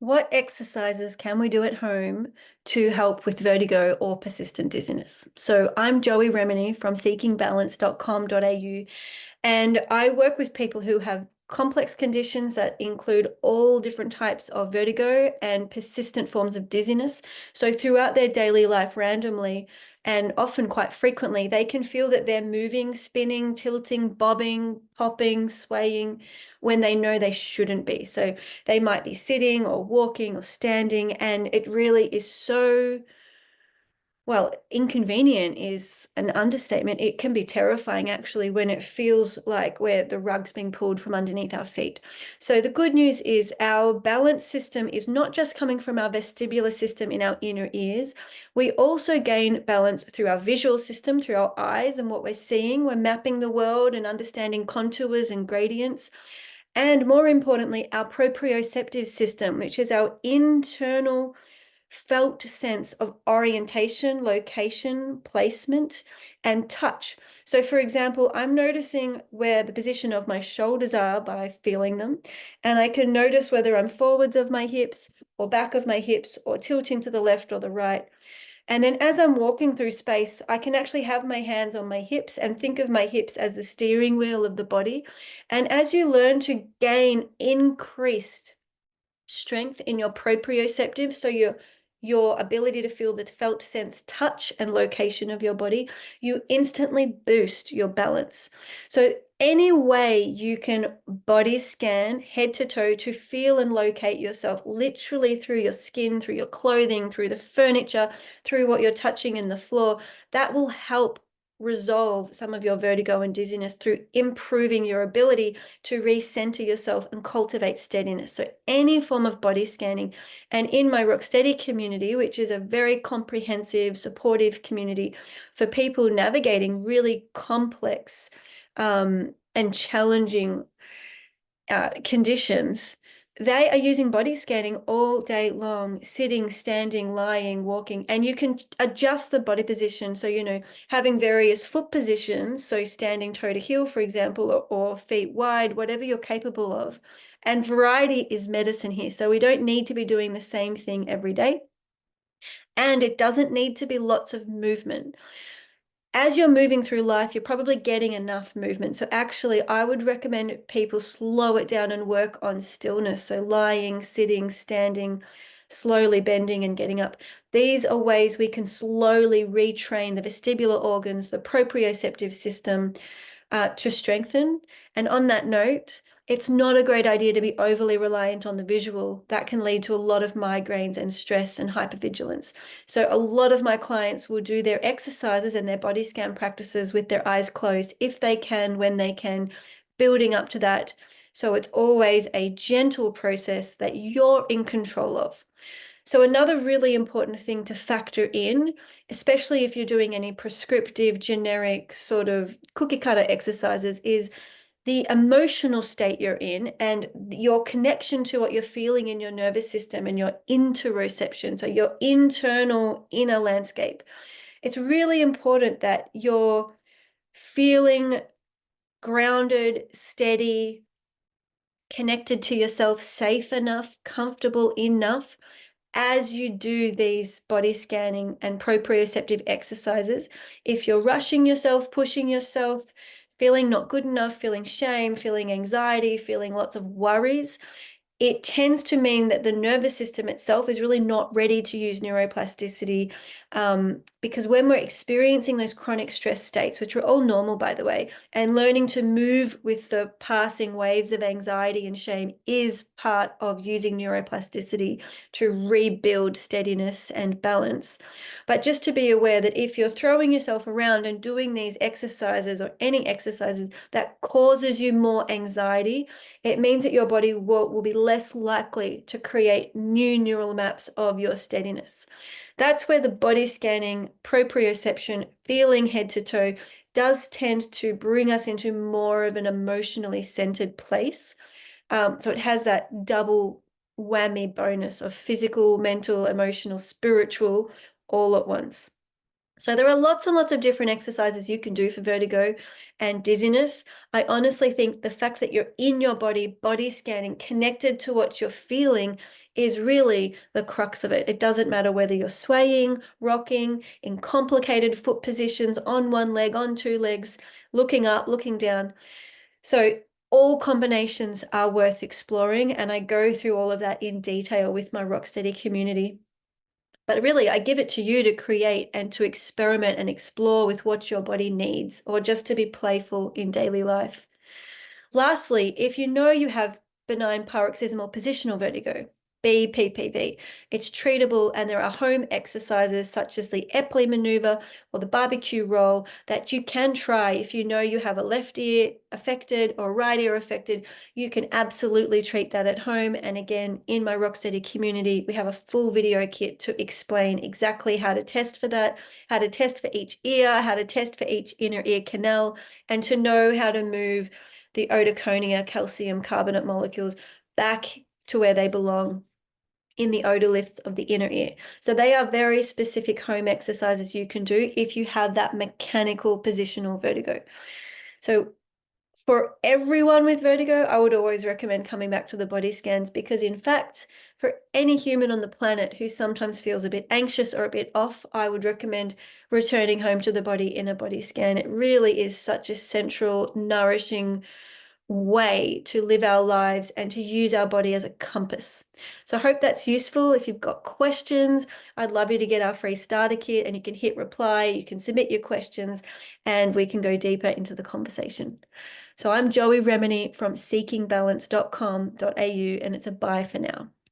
What exercises can we do at home to help with vertigo or persistent dizziness? So I'm Joey Remini from seekingbalance.com.au, and I work with people who have complex conditions that include all different types of vertigo and persistent forms of dizziness. So throughout their daily life, randomly and often quite frequently, they can feel that they're moving, spinning, tilting, bobbing, popping, swaying when they know they shouldn't be. So they might be sitting or walking or standing, and it really is so, well, inconvenient is an understatement. It can be terrifying actually when it feels like where the rug's being pulled from underneath our feet. So the good news is our balance system is not just coming from our vestibular system in our inner ears. We also gain balance through our visual system, through our eyes and what we're seeing. We're mapping the world and understanding contours and gradients. And more importantly, our proprioceptive system, which is our internal felt sense of orientation, location, placement, and touch. So for example, I'm noticing where the position of my shoulders are by feeling them, and I can notice whether I'm forwards of my hips or back of my hips or tilting to the left or the right. And then as I'm walking through space, I can actually have my hands on my hips and think of my hips as the steering wheel of the body. And as you learn to gain increased strength in your proprioceptive, so your ability to feel the felt sense, touch, and location of your body, you instantly boost your balance. So any way you can body scan head to toe to feel and locate yourself, literally through your skin, through your clothing, through the furniture, through what you're touching in the floor, that will help resolve some of your vertigo and dizziness through improving your ability to recenter yourself and cultivate steadiness. So any form of body scanning. And in my Rocksteady community, which is a very comprehensive, supportive community for people navigating really complex and challenging conditions, they are using body scanning all day long, sitting, standing, lying, walking, and you can adjust the body position. So, having various foot positions, so standing toe to heel, for example, or feet wide, whatever you're capable of. And variety is medicine here. So we don't need to be doing the same thing every day. And it doesn't need to be lots of movement. As you're moving through life, you're probably getting enough movement. So actually, I would recommend people slow it down and work on stillness. So lying, sitting, standing, slowly bending and getting up. These are ways we can slowly retrain the vestibular organs, the proprioceptive system, to strengthen. And on that note, it's not a great idea to be overly reliant on the visual. That can lead to a lot of migraines and stress and hypervigilance. So a lot of my clients will do their exercises and their body scan practices with their eyes closed, if they can, when they can, building up to that. So it's always a gentle process that you're in control of. So another really important thing to factor in, especially if you're doing any prescriptive, generic sort of cookie cutter exercises, is the emotional state you're in and your connection to what you're feeling in your nervous system and your interoception, so your internal inner landscape. It's really important that you're feeling grounded, steady, connected to yourself, safe enough, comfortable enough as you do these body scanning and proprioceptive exercises. If you're rushing yourself, pushing yourself, feeling not good enough, feeling shame, feeling anxiety, feeling lots of worries, it tends to mean that the nervous system itself is really not ready to use neuroplasticity, because when we're experiencing those chronic stress states, which are all normal, by the way, and learning to move with the passing waves of anxiety and shame is part of using neuroplasticity to rebuild steadiness and balance. But just to be aware that if you're throwing yourself around and doing these exercises or any exercises that causes you more anxiety, it means that your body will be less likely to create new neural maps of your steadiness. That's where the body scanning, proprioception, feeling head to toe does tend to bring us into more of an emotionally centered place. So it has that double whammy bonus of physical, mental, emotional, spiritual, all at once. So there are lots and lots of different exercises you can do for vertigo and dizziness. I honestly think the fact that you're in your body, body scanning, connected to what you're feeling is really the crux of it. It doesn't matter whether you're swaying, rocking, in complicated foot positions, on one leg, on two legs, looking up, looking down. So all combinations are worth exploring, and I go through all of that in detail with my Rocksteady community. But really, I give it to you to create and to experiment and explore with what your body needs, or just to be playful in daily life. Lastly, if you know you have benign paroxysmal positional vertigo, BPPV, it's treatable, and there are home exercises such as the Epley maneuver or the barbecue roll that you can try. If you know you have a left ear affected or right ear affected, you can absolutely treat that at home. And again, in my Rocksteady community, we have a full video kit to explain exactly how to test for that, how to test for each ear, how to test for each inner ear canal, and to know how to move the otoconia calcium carbonate molecules back to where they belong in the otoliths of the inner ear. So they are very specific home exercises you can do if you have that mechanical positional vertigo. So for everyone with vertigo, I would always recommend coming back to the body scans, because in fact, for any human on the planet who sometimes feels a bit anxious or a bit off, I would recommend returning home to the body in a body scan. It really is such a central, nourishing way to live our lives and to use our body as a compass. So I hope that's useful. If you've got questions, I'd love you to get our free starter kit, and you can hit reply, you can submit your questions, and we can go deeper into the conversation. So I'm Joey Remini from seekingbalance.com.au, and it's a bye for now.